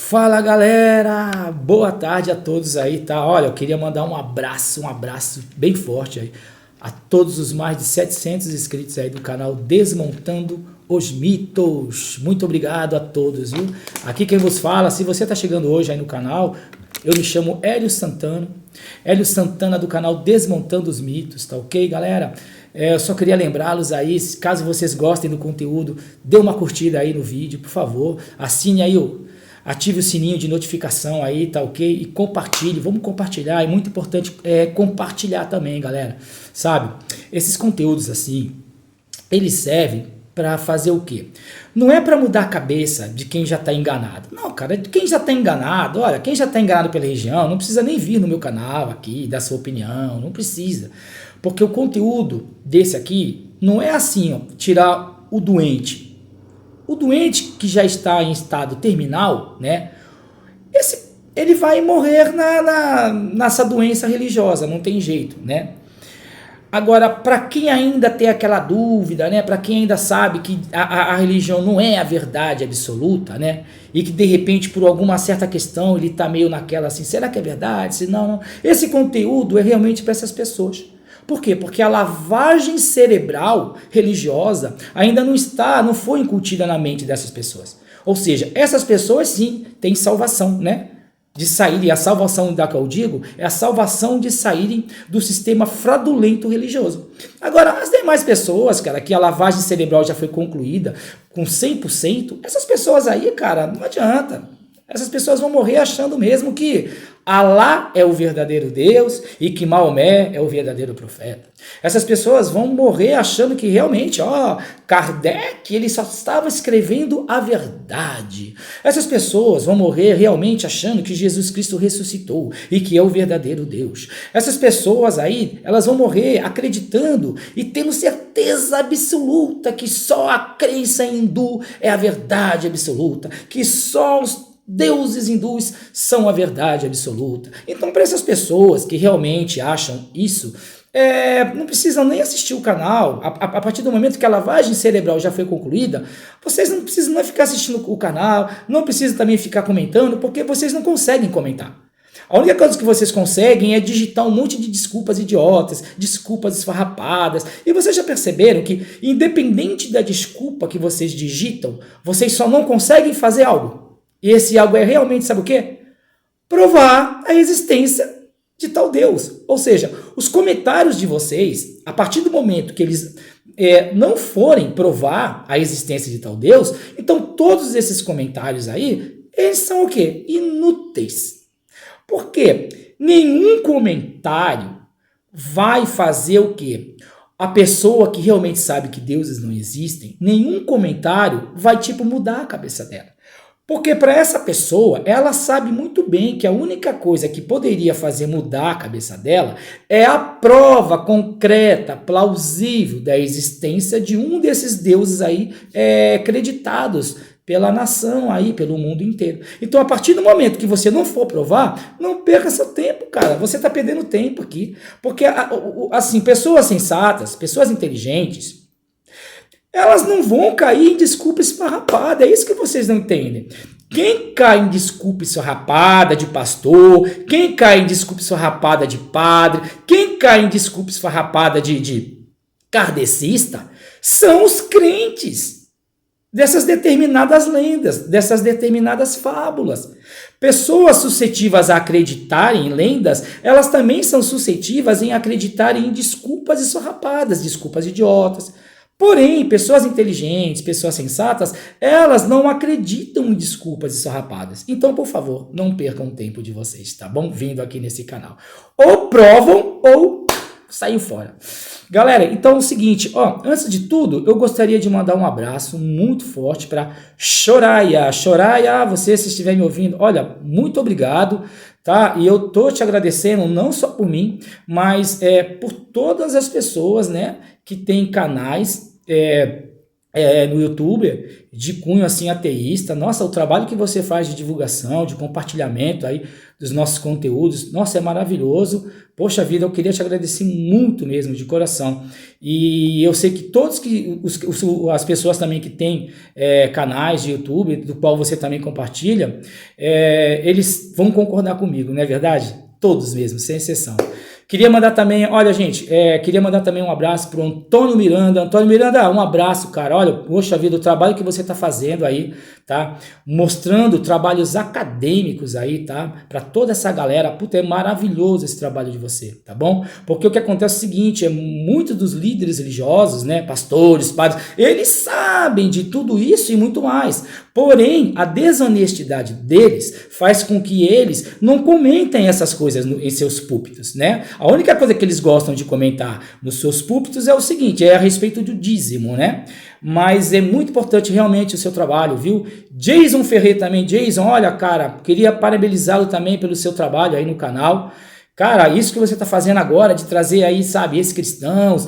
Fala galera, boa tarde a todos aí, tá? Olha, eu queria mandar um abraço bem forte aí a todos os mais de 700 inscritos aí do canal Desmontando os Mitos. Muito obrigado a todos, viu? Aqui quem vos fala, se você tá chegando hoje aí no canal, eu me chamo Hélio Santana do canal Desmontando os Mitos, tá ok, galera? Eu só queria lembrá-los aí, caso vocês gostem do conteúdo, dê uma curtida aí no vídeo, por favor, assine aí ative o sininho de notificação aí, tá ok? E compartilhe, vamos compartilhar, é muito importante compartilhar também, galera, sabe? Esses conteúdos assim, eles servem para fazer o quê? Não é para mudar a cabeça de quem já está enganado. Não, cara, de quem já está enganado, olha, quem já está enganado pela religião, não precisa nem vir no meu canal aqui, dar sua opinião, não precisa. Porque o conteúdo desse aqui não é assim, ó, tirar o doente. O doente que já está em estado terminal, né? Ele vai morrer nessa doença religiosa, não tem jeito, né? Agora, para quem ainda tem aquela dúvida, né? Para quem ainda sabe que a religião não é a verdade absoluta, né? E que de repente por alguma certa questão ele está meio naquela assim, será que é verdade? Se não, esse conteúdo é realmente para essas pessoas. Por quê? Porque a lavagem cerebral religiosa ainda não foi incutida na mente dessas pessoas. Ou seja, essas pessoas sim têm salvação, né? De saírem, a salvação da que eu digo é a salvação de saírem do sistema fraudulento religioso. Agora, as demais pessoas, cara, que a lavagem cerebral já foi concluída com 100%, essas pessoas aí, cara, não adianta. Essas pessoas vão morrer achando mesmo que Alá é o verdadeiro Deus e que Maomé é o verdadeiro profeta. Essas pessoas vão morrer achando que realmente, Kardec, ele só estava escrevendo a verdade. Essas pessoas vão morrer realmente achando que Jesus Cristo ressuscitou e que é o verdadeiro Deus. Essas pessoas aí, elas vão morrer acreditando e tendo certeza absoluta que só a crença hindu é a verdade absoluta, que só os deuses hindus são a verdade absoluta. Então, para essas pessoas que realmente acham isso, não precisam nem assistir o canal. A partir do momento que a lavagem cerebral já foi concluída, vocês não precisam nem ficar assistindo o canal, não precisam também ficar comentando, porque vocês não conseguem comentar. A única coisa que vocês conseguem é digitar um monte de desculpas idiotas, desculpas esfarrapadas. E vocês já perceberam que, independente da desculpa que vocês digitam, vocês só não conseguem fazer algo. E esse algo é realmente, sabe o quê? Provar a existência de tal Deus. Ou seja, os comentários de vocês, a partir do momento que eles não forem provar a existência de tal Deus, então todos esses comentários aí, eles são o quê? Inúteis. Por quê? Nenhum comentário vai fazer o quê? A pessoa que realmente sabe que deuses não existem, nenhum comentário vai mudar a cabeça dela. Porque para essa pessoa, ela sabe muito bem que a única coisa que poderia fazer mudar a cabeça dela é a prova concreta, plausível da existência de um desses deuses aí acreditados pela nação aí, pelo mundo inteiro. Então, a partir do momento que você não for provar, não perca seu tempo, cara. Você está perdendo tempo aqui. Porque, assim, pessoas sensatas, pessoas inteligentes, elas não vão cair em desculpa esfarrapada, é isso que vocês não entendem. Quem cai em desculpa esfarrapada de pastor, quem cai em desculpa esfarrapada de padre, quem cai em desculpa esfarrapada de kardecista, são os crentes dessas determinadas lendas, dessas determinadas fábulas. Pessoas suscetíveis a acreditarem em lendas, elas também são suscetíveis em acreditarem em desculpas esfarrapadas, desculpas idiotas. Porém, pessoas inteligentes, pessoas sensatas, elas não acreditam em desculpas esfarrapadas. Então, por favor, não percam o tempo de vocês, tá bom? Vindo aqui nesse canal. Ou provam ou saem fora. Galera, então é o seguinte, antes de tudo, eu gostaria de mandar um abraço muito forte para Soraya. Soraya, você se estiver me ouvindo, olha, muito obrigado, tá? E eu tô te agradecendo não só por mim, mas por todas as pessoas, né, que têm canais no YouTube, de cunho assim ateísta, nossa, o trabalho que você faz de divulgação, de compartilhamento aí dos nossos conteúdos, nossa, é maravilhoso. Poxa vida, eu queria te agradecer muito mesmo, de coração. E eu sei que todos as pessoas também que têm canais de YouTube, do qual você também compartilha, eles vão concordar comigo, não é verdade? Todos mesmo, sem exceção. Queria mandar também, olha gente, queria mandar também um abraço para o Antônio Miranda. Antônio Miranda, um abraço, cara. Olha, poxa vida, o trabalho que você está fazendo aí, tá? Mostrando trabalhos acadêmicos aí, tá? Para toda essa galera. Puta, é maravilhoso esse trabalho de você, tá bom? Porque o que acontece é o seguinte, muitos dos líderes religiosos, né? Pastores, padres, eles sabem de tudo isso e muito mais. Porém, a desonestidade deles faz com que eles não comentem essas coisas em seus púlpitos, né? A única coisa que eles gostam de comentar nos seus púlpitos é o seguinte, é a respeito do dízimo, né? Mas é muito importante realmente o seu trabalho, viu? Jason Ferreira também. Jason, olha, cara, queria parabenizá-lo também pelo seu trabalho aí no canal. Cara, isso que você está fazendo agora, de trazer aí, sabe, ex-cristãos,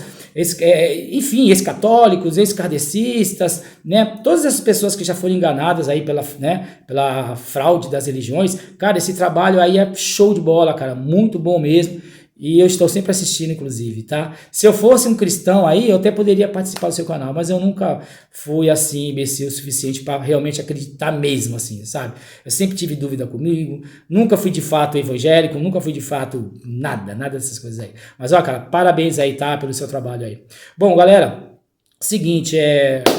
enfim, ex-católicos, ex-kardecistas, né? Todas essas pessoas que já foram enganadas aí pela fraude das religiões. Cara, esse trabalho aí é show de bola, cara, muito bom mesmo. E eu estou sempre assistindo, inclusive, tá? Se eu fosse um cristão aí, eu até poderia participar do seu canal, mas eu nunca fui assim, imbecil o suficiente para realmente acreditar mesmo, assim, sabe? Eu sempre tive dúvida comigo, nunca fui de fato evangélico, nunca fui de fato nada dessas coisas aí. Mas, ó, cara, parabéns aí, tá? Pelo seu trabalho aí. Bom, galera, seguinte,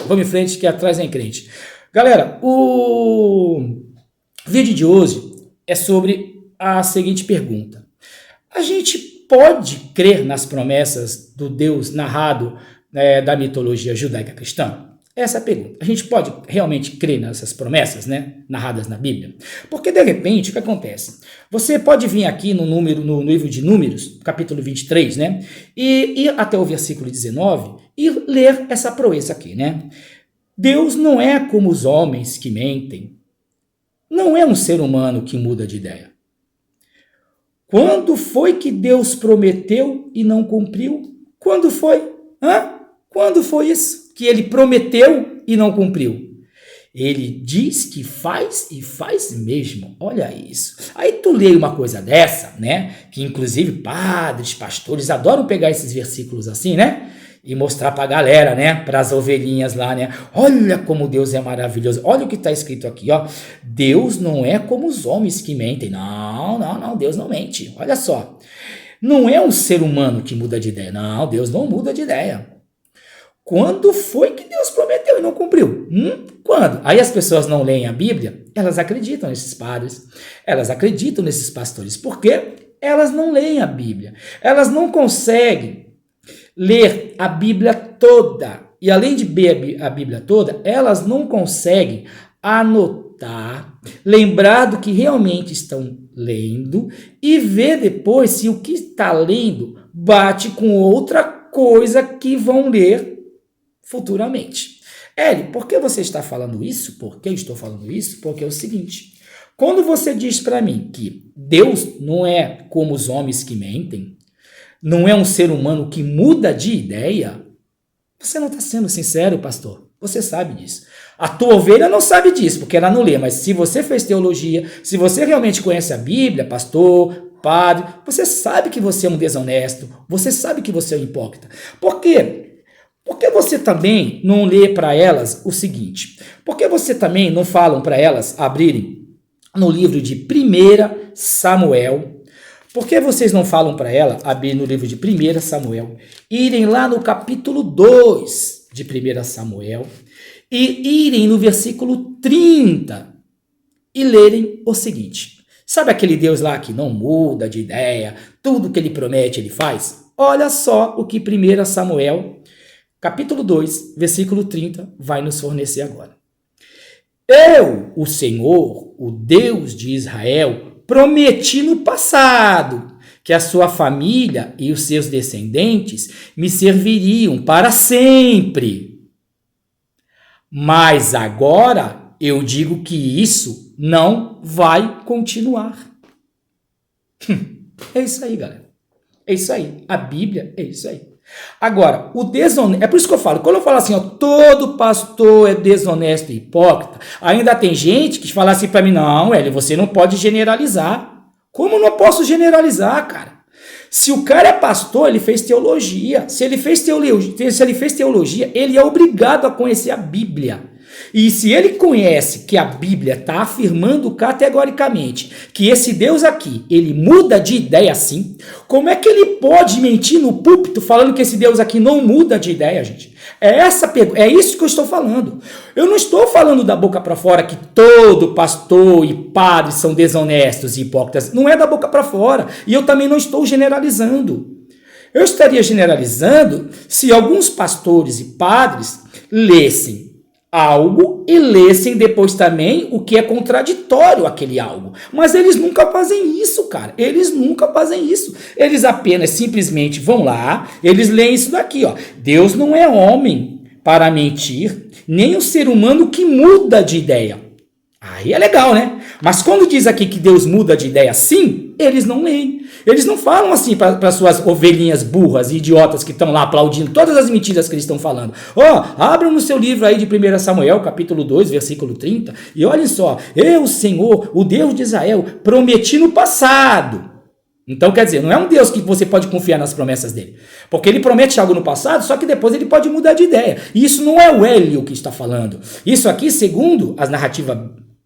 vamos em frente que atrás vem crente. Galera, o vídeo de hoje é sobre a seguinte pergunta. A gente pode crer nas promessas do Deus narrado da mitologia judaica cristã? Essa é a pergunta. A gente pode realmente crer nessas promessas, né, narradas na Bíblia? Porque, de repente, o que acontece? Você pode vir aqui no livro de Números, capítulo 23, né, e ir até o versículo 19 e ler essa proeza aqui, né? Deus não é como os homens que mentem. Não é um ser humano que muda de ideia. Quando foi que Deus prometeu e não cumpriu? Quando foi? Quando foi isso que ele prometeu e não cumpriu? Ele diz que faz e faz mesmo. Olha isso. Aí tu lê uma coisa dessa, né? Que inclusive padres, pastores adoram pegar esses versículos assim, né? E mostrar para a galera, né? Para as ovelhinhas lá, né? Olha como Deus é maravilhoso. Olha o que está escrito aqui, ó. Deus não é como os homens que mentem. Não, Deus não mente. Olha só. Não é um ser humano que muda de ideia. Não, Deus não muda de ideia. Quando foi que Deus prometeu e não cumpriu? Quando? Aí as pessoas não leem a Bíblia, elas acreditam nesses padres, elas acreditam nesses pastores. Por quê? Elas não leem a Bíblia. Elas não conseguem ler a Bíblia toda. E além de ler a Bíblia toda, elas não conseguem anotar, lembrar do que realmente estão lendo e ver depois se o que está lendo bate com outra coisa que vão ler futuramente. Eli, por que você está falando isso? Por que eu estou falando isso? Porque é o seguinte, quando você diz para mim que Deus não é como os homens que mentem, não é um ser humano que muda de ideia, você não está sendo sincero, pastor. Você sabe disso. A tua ovelha não sabe disso, porque ela não lê, mas se você fez teologia, se você realmente conhece a Bíblia, pastor, padre, você sabe que você é um desonesto, você sabe que você é um hipócrita. Por quê? Por que você também não lê para elas o seguinte? Por que você também não falam para elas abrirem no livro de 1 Samuel? Por que vocês não falam para ela abrir no livro de 1 Samuel, irem lá no capítulo 2 de 1 Samuel e irem no versículo 30 e lerem o seguinte? Sabe aquele Deus lá que não muda de ideia, tudo que ele promete ele faz? Olha só o que 1 Samuel capítulo 2, versículo 30, vai nos fornecer agora. Eu, o Senhor, o Deus de Israel, prometi no passado que a sua família e os seus descendentes me serviriam para sempre. Mas agora eu digo que isso não vai continuar. É isso aí, galera. É isso aí. A Bíblia é isso aí. Agora, o desonesto, é por isso que eu falo, quando eu falo assim, ó, todo pastor é desonesto e hipócrita, ainda tem gente que fala assim para mim, não, Hélio, você não pode generalizar. Como não posso generalizar, cara? Se o cara é pastor, ele fez teologia. Se ele fez teologia, ele é obrigado a conhecer a Bíblia. E se ele conhece que a Bíblia está afirmando categoricamente que esse Deus aqui, ele muda de ideia sim, como é que ele pode mentir no púlpito falando que esse Deus aqui não muda de ideia, gente? É isso que eu estou falando. Eu não estou falando da boca para fora que todo pastor e padre são desonestos e hipócritas. Não é da boca para fora. E eu também não estou generalizando. Eu estaria generalizando se alguns pastores e padres lessem algo e lessem depois também o que é contraditório àquele algo. Mas eles nunca fazem isso, cara. Eles nunca fazem isso. Eles apenas simplesmente vão lá, eles leem isso daqui, ó. Deus não é homem para mentir, nem o ser humano que muda de ideia. Aí é legal, né? Mas quando diz aqui que Deus muda de ideia sim, eles não leem. Eles não falam assim para suas ovelhinhas burras e idiotas que estão lá aplaudindo todas as mentiras que eles estão falando. Abram no seu livro aí de 1 Samuel, capítulo 2, versículo 30, e olhem só, eu, Senhor, o Deus de Israel, prometi no passado. Então, quer dizer, não é um Deus que você pode confiar nas promessas dele. Porque ele promete algo no passado, só que depois ele pode mudar de ideia. E isso não é o Hélio que está falando. Isso aqui, segundo as narrativas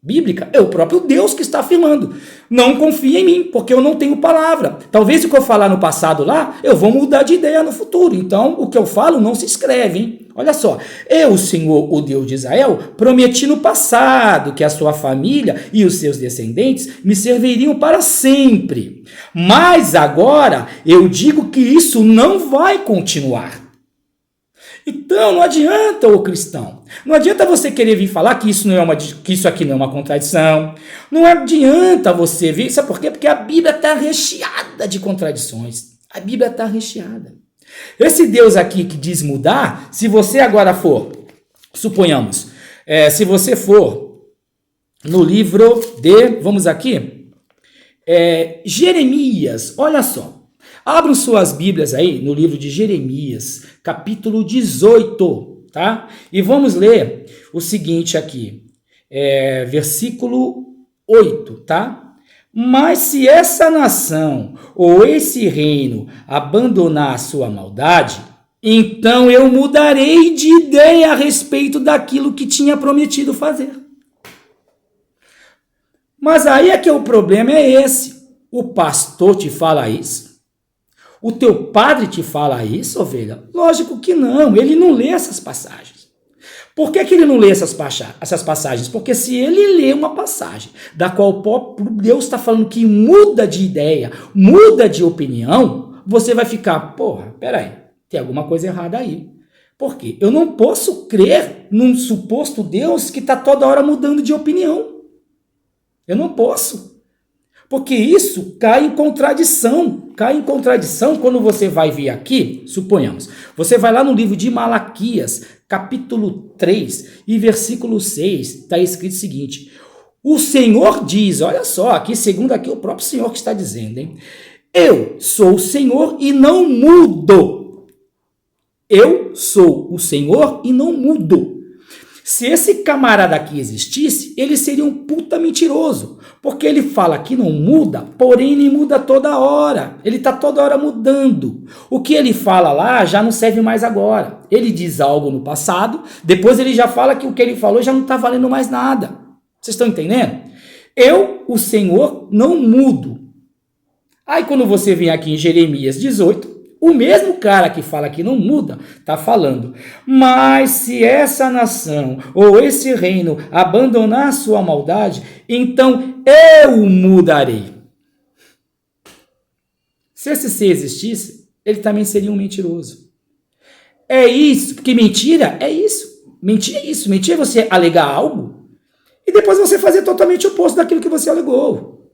bíblica, é o próprio Deus que está afirmando. Não confia em mim, porque eu não tenho palavra. Talvez o que eu falar no passado lá, eu vou mudar de ideia no futuro. Então, o que eu falo não se escreve, hein? Olha só, eu, Senhor, o Deus de Israel, prometi no passado que a sua família e os seus descendentes me serviriam para sempre. Mas agora eu digo que isso não vai continuar. Então, não adianta, ô cristão, não adianta você querer vir falar que isso aqui não é uma contradição, não adianta você vir, sabe por quê? Porque a Bíblia está recheada de contradições, a Bíblia está recheada. Esse Deus aqui que diz mudar, se você agora for, suponhamos, se você for no livro de, vamos aqui, Jeremias, olha só, abram suas Bíblias aí no livro de Jeremias, capítulo 18, tá? E vamos ler o seguinte aqui, versículo 8, tá? Mas se essa nação ou esse reino abandonar a sua maldade, então eu mudarei de ideia a respeito daquilo que tinha prometido fazer. Mas aí é que o problema é esse. O pastor te fala isso? O teu padre te fala isso, ovelha? Lógico que não, ele não lê essas passagens. Por que ele não lê essas passagens? Porque se ele lê uma passagem da qual o próprio Deus está falando que muda de ideia, muda de opinião, você vai ficar, porra, peraí, tem alguma coisa errada aí. Por quê? Eu não posso crer num suposto Deus que está toda hora mudando de opinião. Eu não posso. Porque isso cai em contradição. Cai em contradição quando você vai vir aqui, suponhamos, você vai lá no livro de Malaquias, capítulo 3 e versículo 6, está escrito o seguinte, o Senhor diz, olha só, aqui segundo aqui o próprio Senhor que está dizendo, hein? Eu sou o Senhor e não mudo. Eu sou o Senhor e não mudo. Se esse camarada aqui existisse, ele seria um puta mentiroso. Porque ele fala que não muda, porém ele muda toda hora. Ele está toda hora mudando. O que ele fala lá já não serve mais agora. Ele diz algo no passado, depois ele já fala que o que ele falou já não está valendo mais nada. Vocês estão entendendo? Eu, o Senhor, não mudo. Aí quando você vem aqui em Jeremias 18, o mesmo cara que fala que não muda, está falando, mas se essa nação ou esse reino abandonar sua maldade, então eu mudarei. Se esse ser existisse, ele também seria um mentiroso. É isso, porque mentira é isso. Mentira é isso. Mentira é você alegar algo e depois você fazer totalmente o oposto daquilo que você alegou.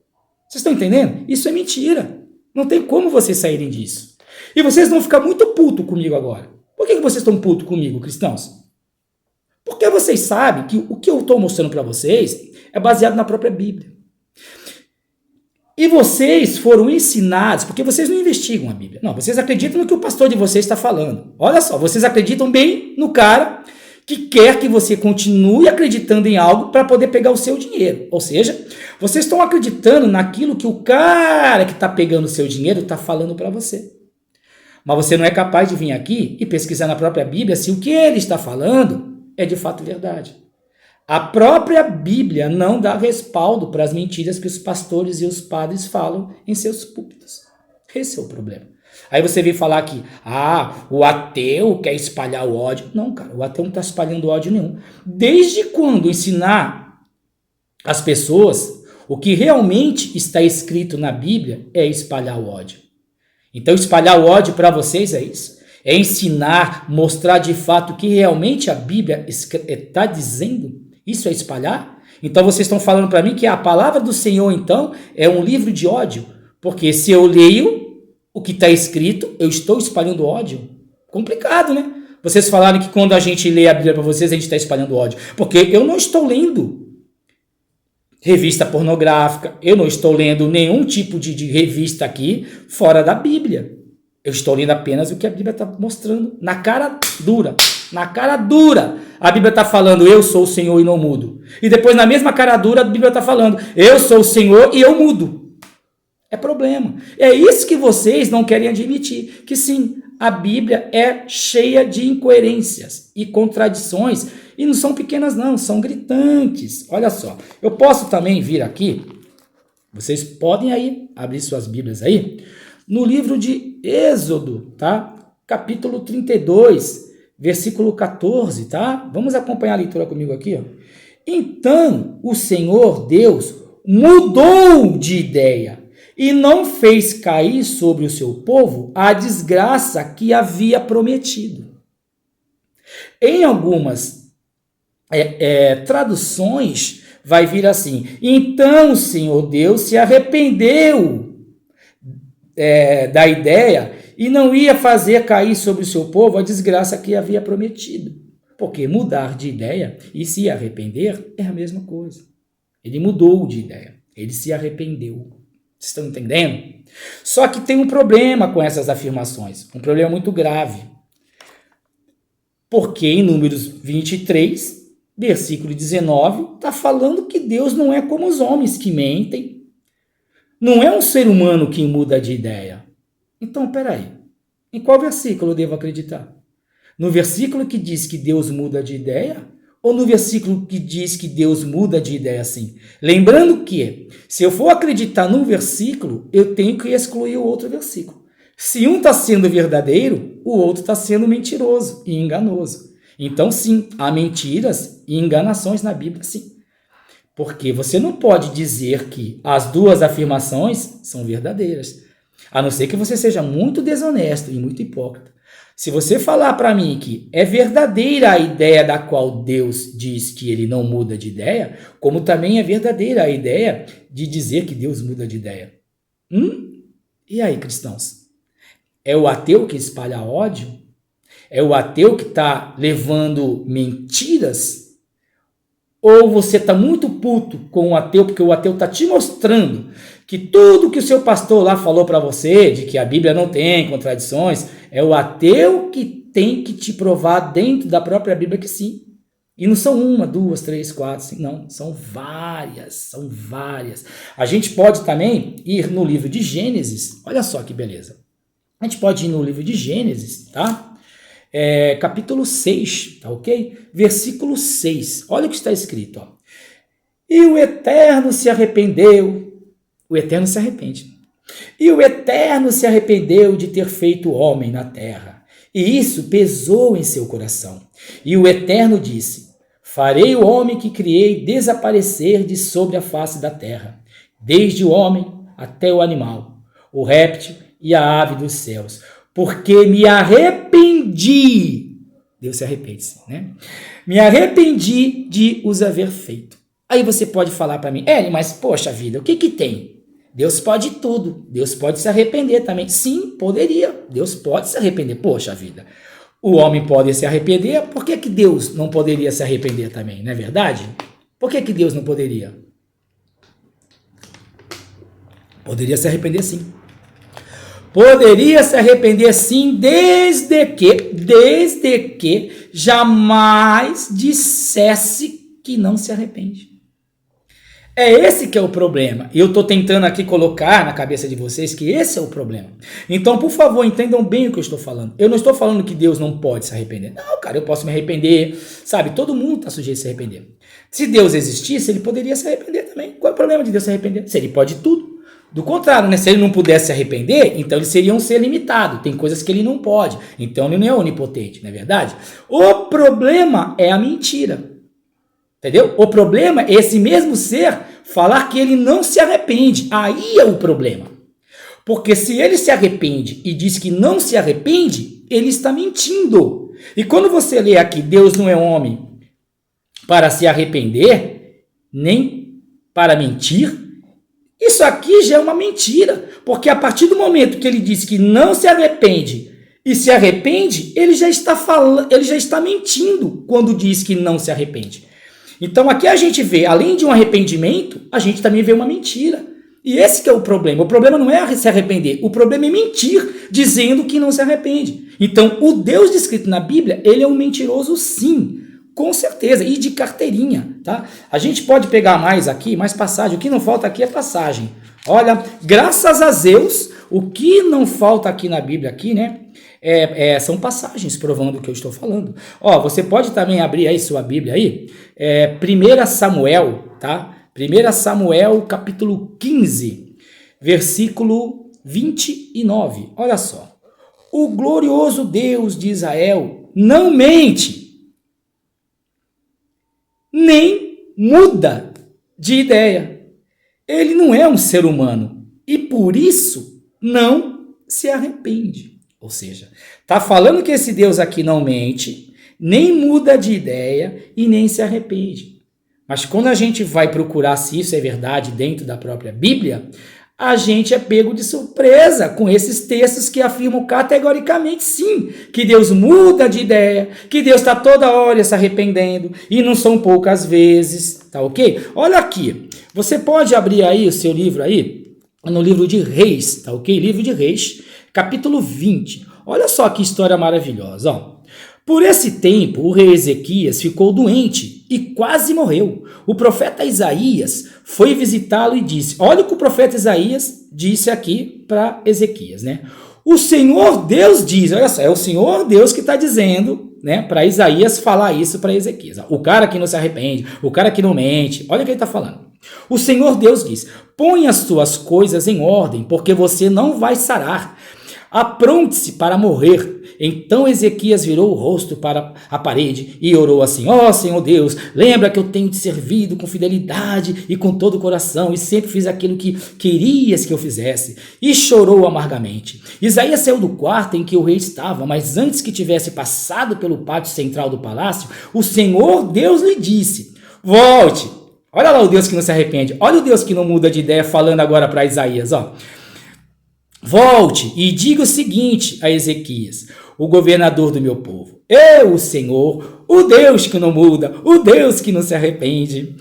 Vocês estão entendendo? Isso é mentira. Não tem como vocês saírem disso. E vocês vão ficar muito putos comigo agora. Por que vocês estão putos comigo, cristãos? Porque vocês sabem que o que eu estou mostrando para vocês é baseado na própria Bíblia. E vocês foram ensinados, porque vocês não investigam a Bíblia. Não, vocês acreditam no que o pastor de vocês está falando. Olha só, vocês acreditam bem no cara que quer que você continue acreditando em algo para poder pegar o seu dinheiro. Ou seja, vocês estão acreditando naquilo que o cara que está pegando o seu dinheiro está falando para você. Mas você não é capaz de vir aqui e pesquisar na própria Bíblia se o que ele está falando é de fato verdade. A própria Bíblia não dá respaldo para as mentiras que os pastores e os padres falam em seus púlpitos. Esse é o problema. Aí você vem falar que, o ateu quer espalhar o ódio. Não, cara, o ateu não está espalhando ódio nenhum. Desde quando ensinar as pessoas o que realmente está escrito na Bíblia é espalhar o ódio. Então espalhar o ódio para vocês é isso. É ensinar, mostrar de fato o que realmente a Bíblia está dizendo. Isso é espalhar? Então vocês estão falando para mim que a palavra do Senhor, então, é um livro de ódio? Porque se eu leio o que está escrito, eu estou espalhando ódio? Complicado, né? Vocês falaram que quando a gente lê a Bíblia para vocês, a gente está espalhando ódio. Porque eu não estou lendo revista pornográfica, eu não estou lendo nenhum tipo de revista aqui fora da Bíblia. Eu estou lendo apenas o que a Bíblia está mostrando na cara dura. Na cara dura, a Bíblia está falando, eu sou o Senhor e não mudo. E depois, na mesma cara dura, a Bíblia está falando, eu sou o Senhor e eu mudo. É problema. É isso que vocês não querem admitir. Que sim, a Bíblia é cheia de incoerências e contradições. E não são pequenas não, são gritantes. Olha só, eu posso também vir aqui, vocês podem aí abrir suas Bíblias aí, no livro de Êxodo, tá? Capítulo 32, versículo 14, tá? Vamos acompanhar a leitura comigo aqui, ó. Então, o Senhor Deus mudou de ideia e não fez cair sobre o seu povo a desgraça que havia prometido. Em algumas traduções, vai vir assim, então o Senhor Deus se arrependeu da ideia e não ia fazer cair sobre o seu povo a desgraça que havia prometido. Porque mudar de ideia e se arrepender é a mesma coisa. Ele mudou de ideia, ele se arrependeu. Vocês estão entendendo? Só que tem um problema com essas afirmações, um problema muito grave. Porque em Números 23, versículo 19, está falando que Deus não é como os homens que mentem. Não é um ser humano que muda de ideia. Então, peraí, em qual versículo eu devo acreditar? No versículo que diz que Deus muda de ideia? Ou no versículo que diz que Deus muda de ideia assim? Lembrando que, se eu for acreditar num versículo, eu tenho que excluir o outro versículo. Se um está sendo verdadeiro, o outro está sendo mentiroso e enganoso. Então, sim, há mentiras e enganações na Bíblia, sim. Porque você não pode dizer que as duas afirmações são verdadeiras. A não ser que você seja muito desonesto e muito hipócrita. Se você falar para mim que é verdadeira a ideia da qual Deus diz que ele não muda de ideia, como também é verdadeira a ideia de dizer que Deus muda de ideia. E aí, cristãos? É o ateu que espalha ódio? É o ateu que está levando mentiras? Ou você está muito puto com o ateu, porque o ateu está te mostrando que tudo que o seu pastor lá falou para você, de que a Bíblia não tem contradições, é o ateu que tem que te provar dentro da própria Bíblia que sim. E não são uma, duas, três, quatro, cinco, não, são várias, são várias. A gente pode também ir no livro de Gênesis, olha só que beleza. A gente pode ir no livro de Gênesis, tá? Capítulo 6, tá ok? Versículo 6, olha o que está escrito, ó. E o Eterno se arrependeu, o Eterno se arrepende, e o Eterno se arrependeu de ter feito o homem na terra, e isso pesou em seu coração. E o Eterno disse, farei o homem que criei desaparecer de sobre a face da terra, desde o homem até o animal, o réptil e a ave dos céus, porque me arrependi. Deus se arrepende, né? Me arrependi de os haver feito. Aí você pode falar para mim, mas poxa vida, o que tem? Deus pode tudo, Deus pode se arrepender também. Sim, poderia, Deus pode se arrepender. Poxa vida, o homem pode se arrepender, por que Deus não poderia se arrepender também, não é verdade? Por que Deus não poderia? Poderia se arrepender sim. Poderia se arrepender sim, desde que jamais dissesse que não se arrepende. É esse que é o problema. E eu estou tentando aqui colocar na cabeça de vocês que esse é o problema. Então, por favor, entendam bem o que eu estou falando. Eu não estou falando que Deus não pode se arrepender. Não, cara, eu posso me arrepender. Sabe, todo mundo está sujeito a se arrepender. Se Deus existisse, ele poderia se arrepender também. Qual é o problema de Deus se arrepender? Se ele pode tudo. Do contrário, né? Se ele não pudesse se arrepender, então ele seria um ser limitado. Tem coisas que ele não pode. Então ele não é onipotente, não é verdade? O problema é a mentira. Entendeu? O problema é esse mesmo ser falar que ele não se arrepende. Aí é o problema. Porque se ele se arrepende e diz que não se arrepende, ele está mentindo. E quando você lê aqui, Deus não é homem para se arrepender, nem para mentir, isso aqui já é uma mentira. Porque a partir do momento que ele diz que não se arrepende e se arrepende, ele já está mentindo quando diz que não se arrepende. Então aqui a gente vê, além de um arrependimento, a gente também vê uma mentira. E esse que é o problema. O problema não é se arrepender, o problema é mentir, dizendo que não se arrepende. Então o Deus descrito na Bíblia, ele é um mentiroso sim, com certeza, e de carteirinha, tá? A gente pode pegar mais aqui, mais passagem, o que não falta aqui é passagem. Olha, graças a Deus, o que não falta aqui na Bíblia, aqui, né? São passagens provando o que eu estou falando. Ó, você pode também abrir aí sua Bíblia aí, 1 Samuel, tá? 1 Samuel capítulo 15, versículo 29. Olha só. O glorioso Deus de Israel não mente, nem muda de ideia. Ele não é um ser humano e por isso não se arrepende. Ou seja, está falando que esse Deus aqui não mente, nem muda de ideia e nem se arrepende. Mas quando a gente vai procurar se isso é verdade dentro da própria Bíblia, a gente é pego de surpresa com esses textos que afirmam categoricamente sim, que Deus muda de ideia, que Deus está toda hora se arrependendo, e não são poucas vezes, tá ok? Olha aqui, você pode abrir aí o seu livro aí, no livro de Reis, tá ok? Livro de Reis, capítulo 20. Olha só que história maravilhosa, ó. Por esse tempo, o rei Ezequias ficou doente e quase morreu. O profeta Isaías foi visitá-lo e disse, olha o que o profeta Isaías disse aqui para Ezequias, né? O Senhor Deus diz, olha só, é o Senhor Deus que está dizendo, né, para Isaías falar isso para Ezequias. O cara que não se arrepende, o cara que não mente, olha o que ele está falando. O Senhor Deus diz, põe as tuas coisas em ordem, porque você não vai sarar. Apronte-se para morrer. Então Ezequias virou o rosto para a parede e orou assim, ó Senhor Deus, lembra que eu tenho te servido com fidelidade e com todo o coração e sempre fiz aquilo que querias que eu fizesse. E chorou amargamente. Isaías saiu do quarto em que o rei estava, mas antes que tivesse passado pelo pátio central do palácio, o Senhor Deus lhe disse, volte. Olha lá o Deus que não se arrepende, olha o Deus que não muda de ideia falando agora para Isaías, ó. Volte e diga o seguinte a Ezequias, o governador do meu povo. Eu, o Senhor, o Deus que não muda, o Deus que não se arrepende.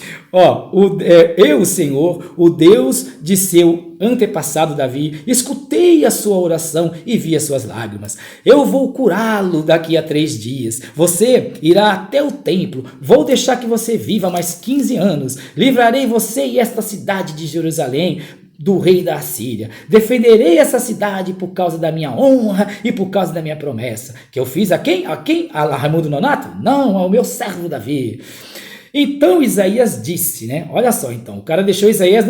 Eu, o Senhor, o Deus de seu antepassado Davi, escutei a sua oração e vi as suas lágrimas. Eu vou curá-lo daqui a 3 dias. Você irá até o templo. Vou deixar que você viva mais 15 anos. Livrarei você e esta cidade de Jerusalém do rei da Assíria. Defenderei essa cidade por causa da minha honra e por causa da minha promessa. Que eu fiz a quem? A quem? A Raimundo Nonato? Não, ao meu servo Davi. Então Isaías disse, né? Olha só, então, o cara deixou Isaías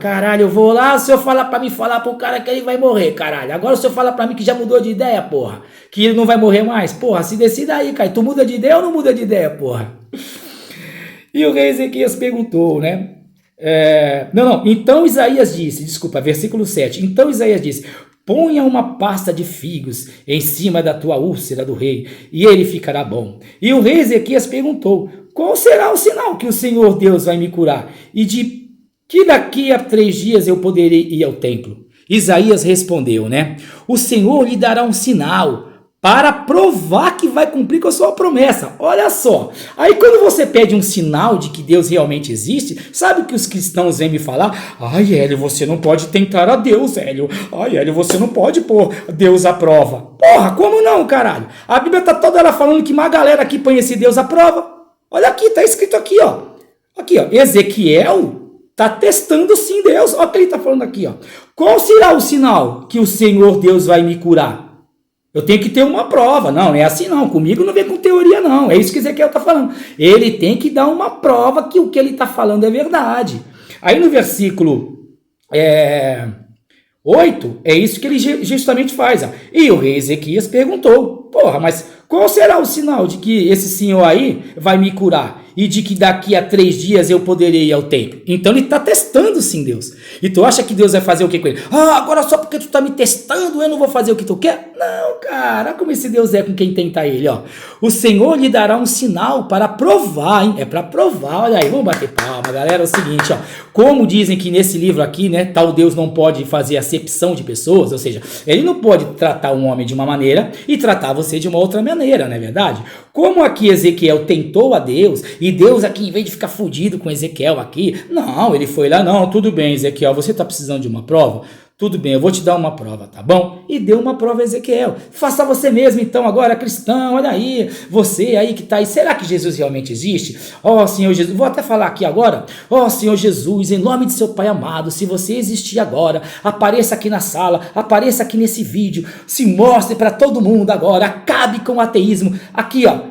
caralho, eu vou lá, o senhor fala pra mim falar pro cara que ele vai morrer, caralho. Agora o senhor fala pra mim que já mudou de ideia, porra. Que ele não vai morrer mais. Porra, se decida aí, cara. Tu muda de ideia ou não muda de ideia, porra? E o rei Ezequias perguntou, né? Então Isaías disse, versículo 7, então Isaías disse, ponha uma pasta de figos em cima da tua úlcera do rei, e ele ficará bom. E o rei Ezequias perguntou, qual será o sinal que o Senhor Deus vai me curar? E de que daqui a 3 dias eu poderei ir ao templo? Isaías respondeu, né? O Senhor lhe dará um sinal, para provar que vai cumprir com a sua promessa. Olha só. Aí quando você pede um sinal de que Deus realmente existe, sabe o que os cristãos vêm me falar? Ai, Hélio, você não pode tentar a Deus, Hélio. Ai, Hélio, você não pode pôr Deus à prova. Porra, como não, caralho? A Bíblia tá toda ela falando que uma galera aqui põe esse Deus à prova. Olha aqui, tá escrito aqui, ó. Aqui, ó. Ezequiel tá testando sim Deus. Olha o que ele tá falando aqui, ó. Qual será o sinal que o Senhor Deus vai me curar? Eu tenho que ter uma prova. Não é assim não. Comigo não vem com teoria não. É isso que Ezequiel está falando. Ele tem que dar uma prova que o que ele está falando é verdade. Aí no versículo 8, é isso que ele justamente faz. Ó. E o rei Ezequias perguntou, porra, mas qual será o sinal de que esse senhor aí vai me curar? E de que daqui a 3 dias eu poderei ir ao templo. Então ele está testando sim Deus. E tu acha que Deus vai fazer o que com ele? Ah, agora só porque tu está me testando eu não vou fazer o que tu quer? Não, cara, olha como esse Deus é com quem tenta ele, ó. O Senhor lhe dará um sinal para provar, hein? É para provar, olha aí, vamos bater palma, galera. É o seguinte, ó. Como dizem que nesse livro aqui, né, tal Deus não pode fazer acepção de pessoas, ou seja, ele não pode tratar um homem de uma maneira e tratar você de uma outra maneira, não é verdade? Como aqui Ezequiel tentou a Deus, e Deus aqui, em vez de ficar fudido com Ezequiel aqui, não, ele foi lá, não, tudo bem, Ezequiel, você está precisando de uma prova? Tudo bem, eu vou te dar uma prova, tá bom? E deu uma prova a Ezequiel. Faça você mesmo, então, agora, cristão, olha aí, você aí que está aí, será que Jesus realmente existe? Ó, Senhor Jesus, vou até falar aqui agora, ó, Senhor Jesus, em nome de seu Pai amado, se você existir agora, apareça aqui na sala, apareça aqui nesse vídeo, se mostre para todo mundo agora, acabe com o ateísmo, aqui, ó,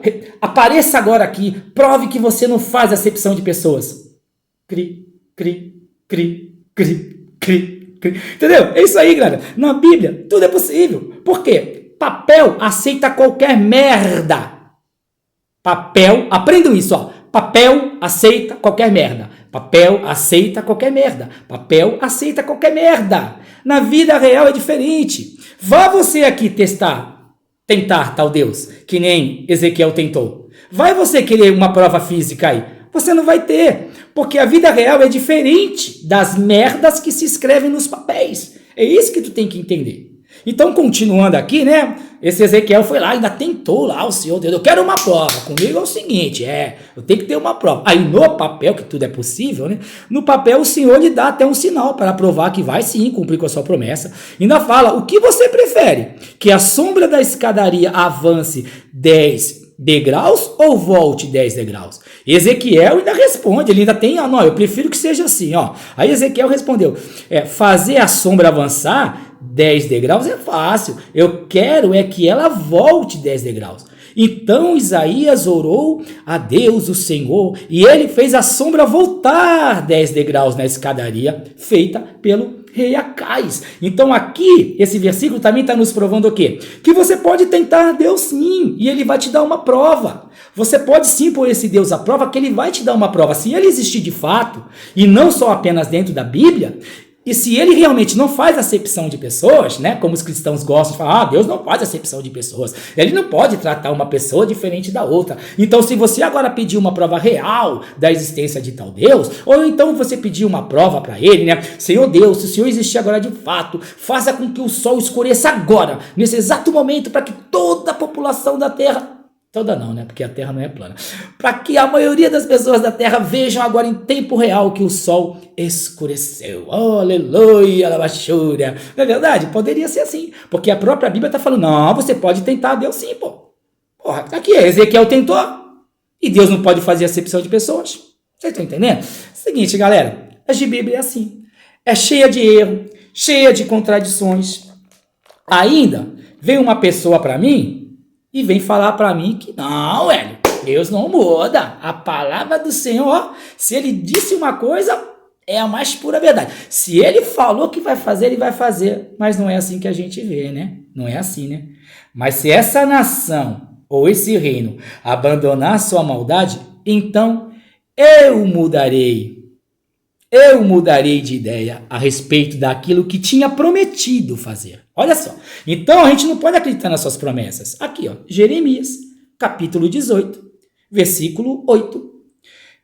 apareça agora aqui, prove que você não faz acepção de pessoas. Cri, cri, cri, cri, cri. Entendeu? É isso aí, galera. Na Bíblia, tudo é possível. Por quê? Papel aceita qualquer merda. Papel, aprendam isso, ó. Papel aceita qualquer merda. Papel aceita qualquer merda. Papel aceita qualquer merda. Na vida real é diferente. Vá você aqui tentar tal Deus, que nem Ezequiel tentou. Vai você querer uma prova física aí. Você não vai ter, porque a vida real é diferente das merdas que se escrevem nos papéis. É isso que tu tem que entender. Então, continuando aqui, né? Esse Ezequiel foi lá, ainda tentou lá o Senhor Deus. Eu quero uma prova. Comigo é o seguinte, eu tenho que ter uma prova. Aí no papel, que tudo é possível, né? No papel o Senhor lhe dá até um sinal para provar que vai sim cumprir com a sua promessa. Ainda fala, o que você prefere? Que a sombra da escadaria avance 10 degraus ou volte 10 degraus? Ezequiel ainda responde, ele ainda tem, não, eu prefiro que seja assim, ó. Aí Ezequiel respondeu, fazer a sombra avançar 10 degraus é fácil, eu quero é que ela volte 10 degraus. Então Isaías orou a Deus, o Senhor, e ele fez a sombra voltar 10 degraus na escadaria feita pelo rei Acais. Então aqui, esse versículo também está nos provando o quê? Que você pode tentar Deus sim, e ele vai te dar uma prova. Você pode sim pôr esse Deus à prova, que ele vai te dar uma prova. Se ele existir de fato, e não só apenas dentro da Bíblia, e se ele realmente não faz acepção de pessoas, né, como os cristãos gostam de falar, Deus não faz acepção de pessoas, ele não pode tratar uma pessoa diferente da outra. Então, se você agora pedir uma prova real da existência de tal Deus, ou então você pedir uma prova para ele, né, Senhor Deus, se o Senhor existir agora de fato, faça com que o sol escureça agora, nesse exato momento, para que toda a população da terra... Toda não, né? Porque a Terra não é plana. Para que a maioria das pessoas da Terra vejam agora em tempo real que o sol escureceu. Oh, aleluia, alabachúria. Não é verdade? Poderia ser assim. Porque a própria Bíblia está falando, não, você pode tentar Deus sim, pô. Porra, aqui Ezequiel tentou. E Deus não pode fazer acepção de pessoas. Vocês estão entendendo? Seguinte, galera. A Bíblia é assim. É cheia de erro, cheia de contradições. Ainda vem uma pessoa para mim e vem falar para mim que não, Hélio, Deus não muda. A palavra do Senhor, se ele disse uma coisa, é a mais pura verdade. Se ele falou que vai fazer, ele vai fazer. Mas não é assim que a gente vê, né? Não é assim, né? Mas se essa nação ou esse reino abandonar sua maldade, então eu mudarei. Eu mudarei de ideia a respeito daquilo que tinha prometido fazer. Olha só. Então a gente não pode acreditar nas suas promessas. Aqui, ó, Jeremias, capítulo 18, versículo 8.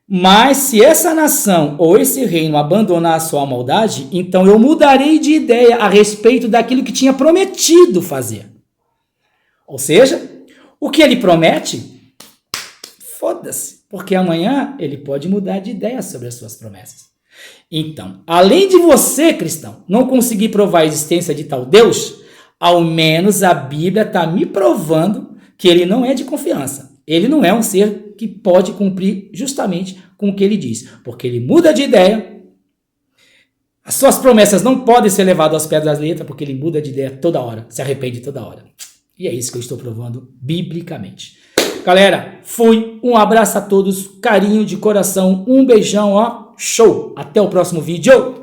Mas se essa nação ou esse reino abandonar a sua maldade, então eu mudarei de ideia a respeito daquilo que tinha prometido fazer. Ou seja, o que ele promete, foda-se, porque amanhã ele pode mudar de ideia sobre as suas promessas. Então, além de você, cristão, não conseguir provar a existência de tal Deus, ao menos a Bíblia está me provando que ele não é de confiança. Ele não é um ser que pode cumprir justamente com o que ele diz, porque ele muda de ideia. As suas promessas não podem ser levadas aos pés das letras, porque ele muda de ideia toda hora, se arrepende toda hora. E é isso que eu estou provando biblicamente. Galera, fui. Um abraço a todos, carinho de coração, um beijão, ó. Show! Até o próximo vídeo!